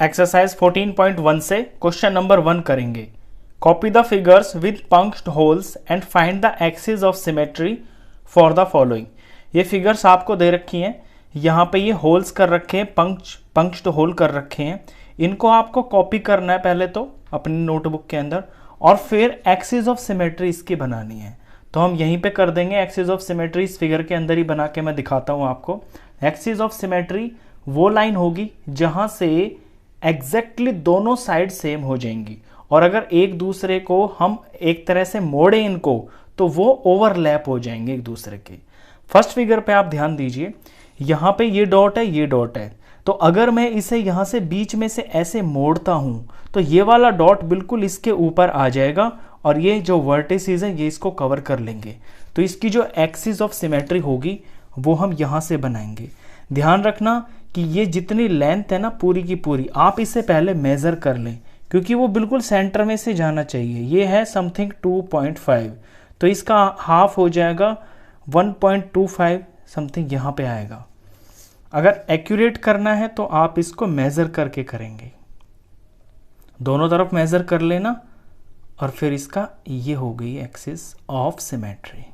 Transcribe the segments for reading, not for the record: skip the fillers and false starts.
Exercise 14.1 से question number 1 करेंगे। Copy the figures with punched holes and find the axis of symmetry for the following. ये figures आपको दे रखी हैं, यहाँ पे ये होल्स कर रखे हैं, पंक्च्ड होल कर रखे हैं। इनको आपको कॉपी करना है पहले तो अपनी नोटबुक के अंदर, और फिर एक्सिस ऑफ सिमेट्री इसकी बनानी है। तो हम यहीं पे कर देंगे एक्सिस ऑफ सिमेट्री, इस फिगर के अंदर ही बना के मैं दिखाता हूँ आपको। एक्सिस ऑफ सिमेट्री वो लाइन होगी जहां से एग्जैक्टली दोनों साइड सेम हो जाएंगी, और अगर एक दूसरे को हम एक तरह से मोड़े इनको तो वो ओवरलैप हो जाएंगे एक दूसरे के। फर्स्ट फिगर पे आप ध्यान दीजिए, यहाँ पे ये डॉट है, ये डॉट है, तो अगर मैं इसे यहाँ से बीच में से ऐसे मोड़ता हूँ तो ये वाला डॉट बिल्कुल इसके ऊपर आ जाएगा और ये जो वर्टिसेस है ये इसको कवर कर लेंगे। तो इसकी जो एक्सिस ऑफ सिमेट्री होगी वो हम यहाँ से बनाएंगे। ध्यान रखना कि ये जितनी लेंथ है ना पूरी की पूरी, आप इसे पहले मेजर कर लें क्योंकि वो बिल्कुल सेंटर में से जाना चाहिए। ये है समथिंग 2.5, तो इसका हाफ हो जाएगा 1.25 समथिंग यहाँ पे आएगा। अगर एक्यूरेट करना है तो आप इसको मेजर करके करेंगे, दोनों तरफ मेजर कर लेना, और फिर इसका ये हो गई एक्सिस ऑफ सिमेट्री।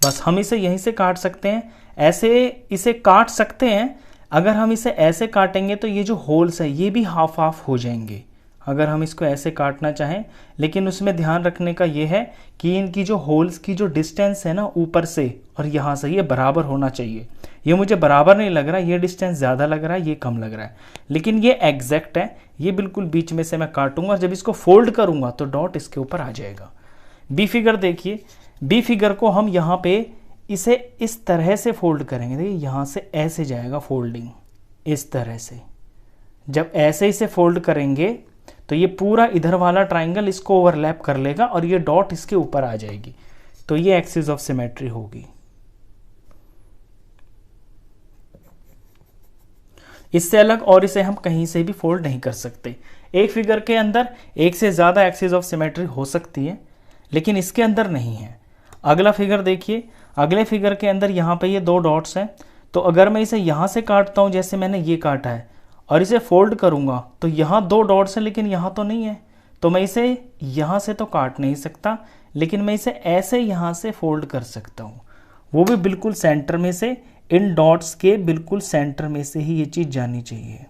बस हम इसे यहीं से काट सकते हैं, ऐसे इसे काट सकते हैं। अगर हम इसे ऐसे काटेंगे तो ये जो होल्स है ये भी हाफ हाफ हो जाएंगे अगर हम इसको ऐसे काटना चाहें, लेकिन उसमें ध्यान रखने का ये है कि इनकी जो होल्स की जो डिस्टेंस है ना ऊपर से और यहाँ से, ये बराबर होना चाहिए। ये मुझे बराबर नहीं लग रहा, ये डिस्टेंस ज़्यादा लग रहा है, ये कम लग रहा है, लेकिन ये एग्जैक्ट है। ये बिल्कुल बीच में से मैं काटूंगा और जब इसको फोल्ड करूंगा तो डॉट इसके ऊपर आ जाएगा। बी फिगर देखिए, बी फिगर को हम यहाँ पे इसे इस तरह से फोल्ड करेंगे। देखिए यहाँ से ऐसे जाएगा फोल्डिंग, इस तरह से। जब ऐसे इसे फोल्ड करेंगे तो ये पूरा इधर वाला ट्राइंगल इसको ओवरलैप कर लेगा और ये डॉट इसके ऊपर आ जाएगी। तो ये एक्सिस ऑफ सिमेट्री होगी। इससे अलग और इसे हम कहीं से भी फोल्ड नहीं कर सकते। एक फिगर के अंदर एक से ज्यादा एक्सिस ऑफ सिमेट्री हो सकती है, लेकिन इसके अंदर नहीं है। अगला फिगर देखिए, अगले फिगर के अंदर यहाँ पे ये दो डॉट्स हैं, तो अगर मैं इसे यहाँ से काटता हूँ जैसे मैंने ये काटा है और इसे फोल्ड करूँगा तो यहाँ दो डॉट्स हैं लेकिन यहाँ तो नहीं है, तो मैं इसे यहाँ से तो काट नहीं सकता, लेकिन मैं इसे ऐसे यहाँ से फोल्ड कर सकता हूँ, वो भी बिल्कुल सेंटर में से। इन डॉट्स के बिल्कुल सेंटर में से ही ये चीज़ जानी चाहिए।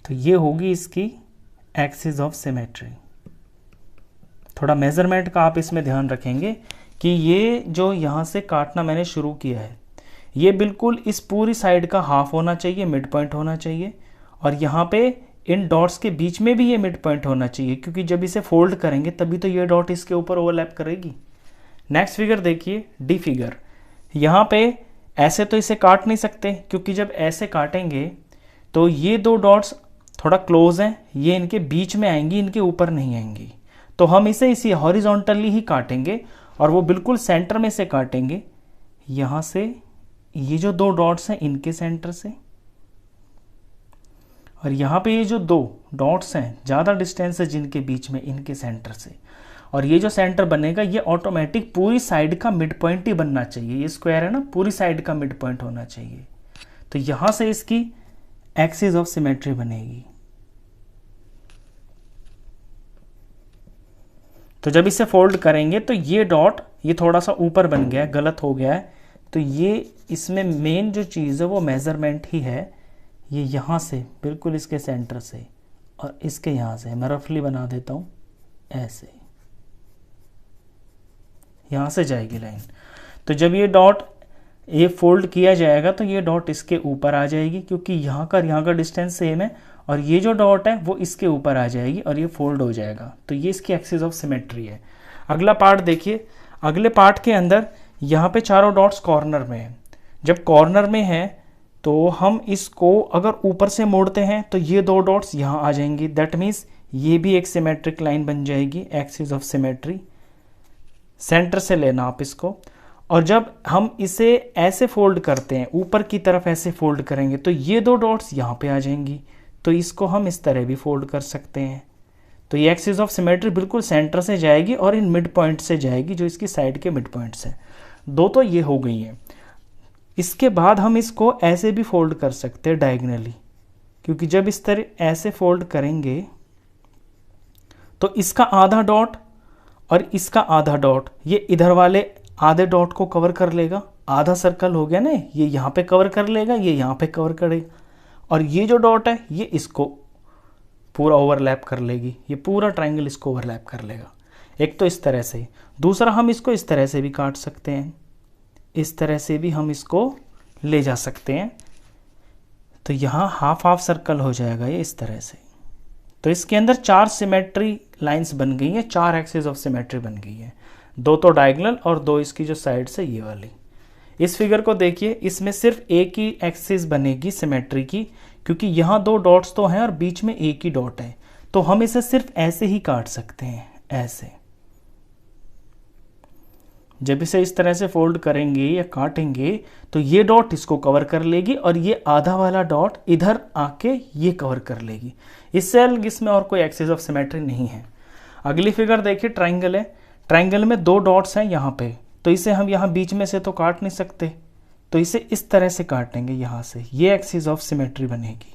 तो ये होगी इसकी एक्सिस ऑफ सिमेट्री। थोड़ा मेजरमेंट का आप इसमें ध्यान रखेंगे कि ये जो यहाँ से काटना मैंने शुरू किया है ये बिल्कुल इस पूरी साइड का हाफ होना चाहिए, मिड पॉइंट होना चाहिए, और यहाँ पे इन डॉट्स के बीच में भी ये मिड पॉइंट होना चाहिए, क्योंकि जब इसे फोल्ड करेंगे तभी तो ये डॉट इसके ऊपर ओवरलैप करेगी। नेक्स्ट फिगर देखिए, डी फिगर। यहाँ पे ऐसे तो इसे काट नहीं सकते क्योंकि जब ऐसे काटेंगे तो ये दो डॉट्स थोड़ा क्लोज हैं, ये इनके बीच में आएंगी, इनके ऊपर नहीं आएंगी। तो हम इसे इसी हॉरिजॉन्टली ही काटेंगे और वो बिल्कुल सेंटर में से काटेंगे। यहाँ से ये जो दो डॉट्स हैं इनके सेंटर से, और यहाँ पे ये जो दो डॉट्स हैं ज़्यादा डिस्टेंस है जिनके बीच में, इनके सेंटर से, और ये जो सेंटर बनेगा ये ऑटोमेटिक पूरी साइड का मिड पॉइंट ही बनना चाहिए। ये स्क्वायर है ना, पूरी साइड का मिड पॉइंट होना चाहिए। तो यहाँ से इसकी एक्सिस ऑफ सिमेट्री बनेगी। तो जब इसे फोल्ड करेंगे तो ये डॉट ये थोड़ा सा ऊपर बन गया है, गलत हो गया है, तो ये इसमें मेन जो चीज़ है वो मेजरमेंट ही है। ये यहाँ से बिल्कुल इसके सेंटर से और इसके यहाँ से, मैं रफली बना देता हूँ, ऐसे यहाँ से जाएगी लाइन। तो जब ये डॉट ये फोल्ड किया जाएगा तो ये डॉट इसके ऊपर आ जाएगी, क्योंकि यहाँ का डिस्टेंस सेम है, और ये जो डॉट है वो इसके ऊपर आ जाएगी और ये फोल्ड हो जाएगा। तो ये इसकी एक्सिस ऑफ सिमेट्री है। अगला पार्ट देखिए, अगले पार्ट के अंदर यहाँ पे चारों डॉट्स कॉर्नर में है। जब कॉर्नर में है तो हम इसको अगर ऊपर से मोड़ते हैं तो ये दो डॉट्स यहाँ आ जाएंगी। दैट मीन्स ये भी एक सिमेट्रिक लाइन बन जाएगी, एक्सिस ऑफ सिमेट्री। सेंटर से लेना आप इसको, और जब हम इसे ऐसे फोल्ड करते हैं, ऊपर की तरफ ऐसे फोल्ड करेंगे तो ये दो डॉट्स यहाँ पे आ जाएंगी। तो इसको हम इस तरह भी फोल्ड कर सकते हैं। तो ये एक्सिस ऑफ सिमेट्री बिल्कुल सेंटर से जाएगी और इन मिड पॉइंट से जाएगी, जो इसकी साइड के मिड पॉइंट्स हैं। दो तो ये हो गई हैं। इसके बाद हम इसको ऐसे भी फोल्ड कर सकते हैं डायगनली, क्योंकि जब इस तरह ऐसे फोल्ड करेंगे तो इसका आधा डॉट और इसका आधा डॉट ये इधर वाले आधे डॉट को कवर कर लेगा, आधा सर्कल हो गया ना, ये यहाँ पे कवर कर लेगा, ये यहाँ पे कवर करेगा, और ये जो डॉट है ये इसको पूरा ओवरलैप कर लेगी, ये पूरा ट्रायंगल इसको ओवरलैप कर लेगा। एक तो इस तरह से, दूसरा हम इसको इस तरह से भी काट सकते हैं, इस तरह से भी हम इसको ले जा सकते हैं, तो यहाँ हाफ हाफ सर्कल हो जाएगा ये इस तरह से। तो इसके अंदर 4 सिमेट्री लाइंस बन गई हैं, 4 एक्सिस ऑफ सिमेट्री बन गई है, 2 तो डायगोनल और 2 इसकी जो साइड से ये वाली। इस फिगर को देखिए, इसमें सिर्फ एक ही एक्सिस बनेगी सिमेट्री की, क्योंकि यहाँ 2 डॉट्स तो हैं और बीच में एक ही डॉट है, तो हम इसे सिर्फ ऐसे ही काट सकते हैं, ऐसे। जब इसे इस तरह से फोल्ड करेंगे या काटेंगे तो ये डॉट इसको कवर कर लेगी और ये आधा वाला डॉट इधर आके ये कवर कर लेगी। इससे अलग इसमें और कोई एक्सिस ऑफ सिमेट्री नहीं है। अगली फिगर देखिए, ट्रायंगल है, ट्रायंगल में 2 डॉट्स हैं यहाँ पे, तो इसे हम यहाँ बीच में से तो काट नहीं सकते, तो इसे इस तरह से काटेंगे यहाँ से, ये एक्सिस ऑफ सिमेट्री बनेगी।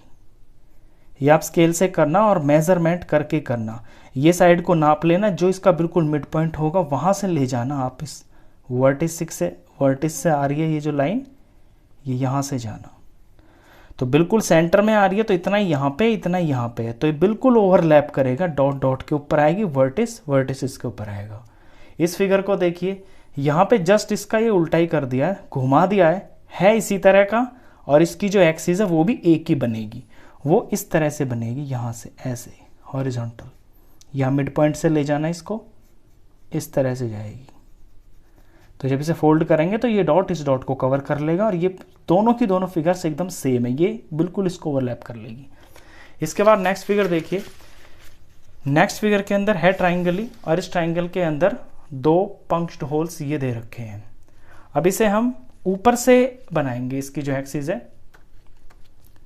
ये आप स्केल से करना और मेजरमेंट करके करना, ये साइड को नाप लेना, जो इसका बिल्कुल मिड पॉइंट होगा वहां से ले जाना आप इस वर्टिस से आ रही है ये जो लाइन, ये यहाँ से जाना, तो बिल्कुल सेंटर में आ रही है, तो इतना ही यहाँ पे, इतना ही यहाँ पे है, तो ये बिल्कुल ओवरलैप करेगा, डॉट डॉट के ऊपर आएगी, वर्टिस इसके ऊपर आएगा। इस फिगर को देखिए, यहाँ पे जस्ट इसका ये उल्टा ही कर दिया है, घुमा दिया है इसी तरह का, और इसकी जो एक्सिस है वो भी एक ही बनेगी, वो इस तरह से बनेगी, यहाँ से ऐसे हॉरिजॉन्टल, यहाँ मिड पॉइंट से ले जाना इसको, इस तरह से जाएगी। तो जब इसे फोल्ड करेंगे तो ये डॉट इस डॉट को कवर कर लेगा, और ये दोनों की दोनों फिगर्स एकदम सेम है, ये बिल्कुल इसको ओवरलैप कर लेगी। इसके बाद नेक्स्ट फिगर देखिए, नेक्स्ट फिगर के अंदर है ट्रायंगल, और इस ट्रायंगल के अंदर 2 पंक्च्ड होल्स ये दे रखे हैं। अब इसे हम ऊपर से बनाएंगे, इसकी जो एक्सिस है,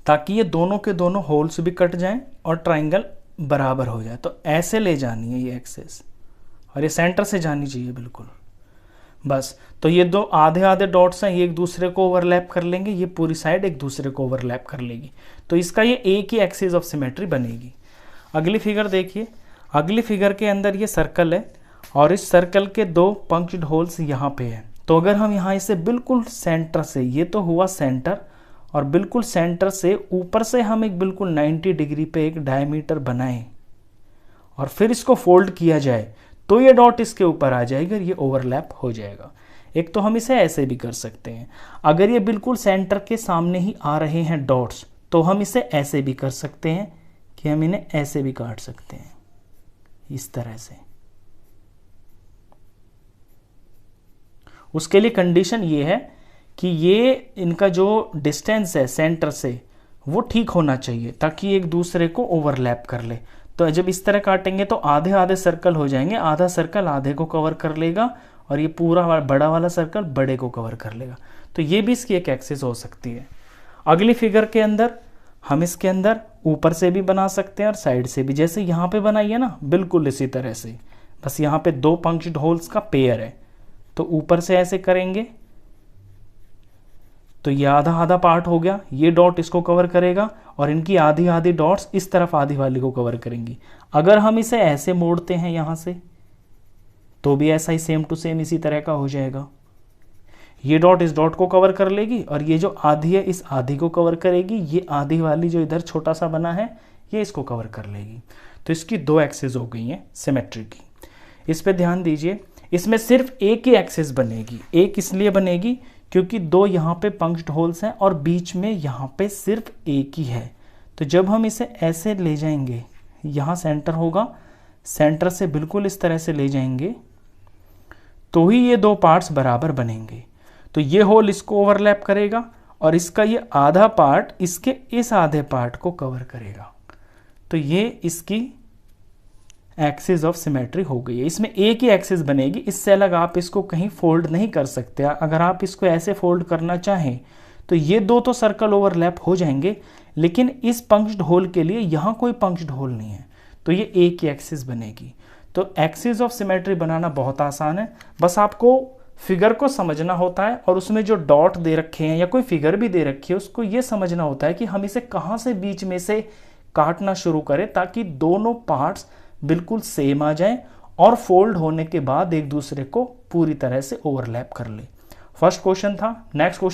ताकि ये दोनों के दोनों होल्स भी कट जाएं और ट्रायंगल बराबर हो जाए। तो ऐसे ले जानी है ये एक्सिस, और ये सेंटर से जानी चाहिए बिल्कुल, बस। तो ये 2 आधे आधे डॉट्स हैं, ये एक दूसरे को ओवरलैप कर लेंगे, ये पूरी साइड एक दूसरे को ओवरलैप कर लेगी, तो इसका ये एक ही एक्सिस ऑफ सिमेट्री बनेगी। अगली फिगर देखिए, अगली फिगर के अंदर ये सर्कल है, और इस सर्कल के 2 पंक्च्ड होल्स यहाँ पे है। तो अगर हम यहाँ इसे बिल्कुल सेंटर से, ये तो हुआ सेंटर, और बिल्कुल सेंटर से ऊपर से हम एक बिल्कुल 90 डिग्री पे एक डायमीटर बनाएं और फिर इसको फोल्ड किया जाए, तो ये डॉट इसके ऊपर आ जाएगा, ये ओवरलैप हो जाएगा। एक तो हम इसे ऐसे भी कर सकते हैं, अगर ये बिल्कुल सेंटर के सामने ही आ रहे हैं डॉट्स, तो हम इसे ऐसे भी कर सकते हैं कि हम इन्हें ऐसे भी काट सकते हैं, इस तरह से। उसके लिए कंडीशन ये है कि ये इनका जो डिस्टेंस है सेंटर से वो ठीक होना चाहिए, ताकि एक दूसरे को ओवरलैप कर ले। तो जब इस तरह काटेंगे तो आधे आधे सर्कल हो जाएंगे, आधा सर्कल आधे को कवर कर लेगा और ये पूरा बड़ा वाला सर्कल बड़े को कवर कर लेगा। तो ये भी इसकी एक एक्सिस हो सकती है। अगली फिगर के अंदर हम इसके अंदर ऊपर से भी बना सकते हैं और साइड से भी, जैसे यहाँ पे बनाई है ना, बिल्कुल इसी तरह से, बस यहाँ पे 2 पंक्च्ड होल्स का पेयर है। तो ऊपर से ऐसे करेंगे तो ये आधा आधा पार्ट हो गया, ये डॉट इसको कवर करेगा और इनकी आधी आधी डॉट्स इस तरफ आधी वाली को कवर करेंगी। अगर हम इसे ऐसे मोड़ते हैं यहाँ से, तो भी ऐसा ही सेम टू सेम इसी तरह का हो जाएगा। ये डॉट इस डॉट को कवर कर लेगी और ये जो आधी है इस आधी को कवर करेगी, ये आधी वाली जो इधर छोटा सा बना है ये इसको कवर कर लेगी। तो इसकी 2 एक्सिस हो गई हैं सिमेट्री की। इस पे ध्यान दीजिए, इसमें सिर्फ एक ही एक्सिस बनेगी। एक इसलिए बनेगी क्योंकि 2 यहाँ पे पंक्च्ड होल्स हैं और बीच में यहाँ पे सिर्फ एक ही है। तो जब हम इसे ऐसे ले जाएंगे, यहाँ सेंटर होगा, सेंटर से बिल्कुल इस तरह से ले जाएंगे, तो ही ये 2 पार्ट्स बराबर बनेंगे। तो ये होल इसको ओवरलैप करेगा और इसका ये आधा पार्ट इसके इस आधे पार्ट को कवर करेगा। तो ये इसकी एक्सिस ऑफ सिमेट्री हो गई है। इसमें एक ही एक्सिस बनेगी, इससे अलग आप इसको कहीं फोल्ड नहीं कर सकते। अगर आप इसको ऐसे फोल्ड करना चाहें तो ये 2 तो सर्कल ओवरलैप हो जाएंगे, लेकिन इस पंक्च्ड होल के लिए यहाँ कोई पंक्च्ड होल नहीं है, तो ये एक ही एक्सिस बनेगी। तो एक्सिस ऑफ सिमेट्री बनाना बहुत आसान है, बस आपको फिगर को समझना होता है और उसमें जो डॉट दे रखे हैं या कोई फिगर भी दे रखी है उसको ये समझना होता है कि हम इसे कहाँ से बीच में से काटना शुरू करें ताकि दोनों पार्ट्स बिल्कुल सेम आ जाएं और फोल्ड होने के बाद एक दूसरे को पूरी तरह से ओवरलैप कर ले। फर्स्ट क्वेश्चन था। Next question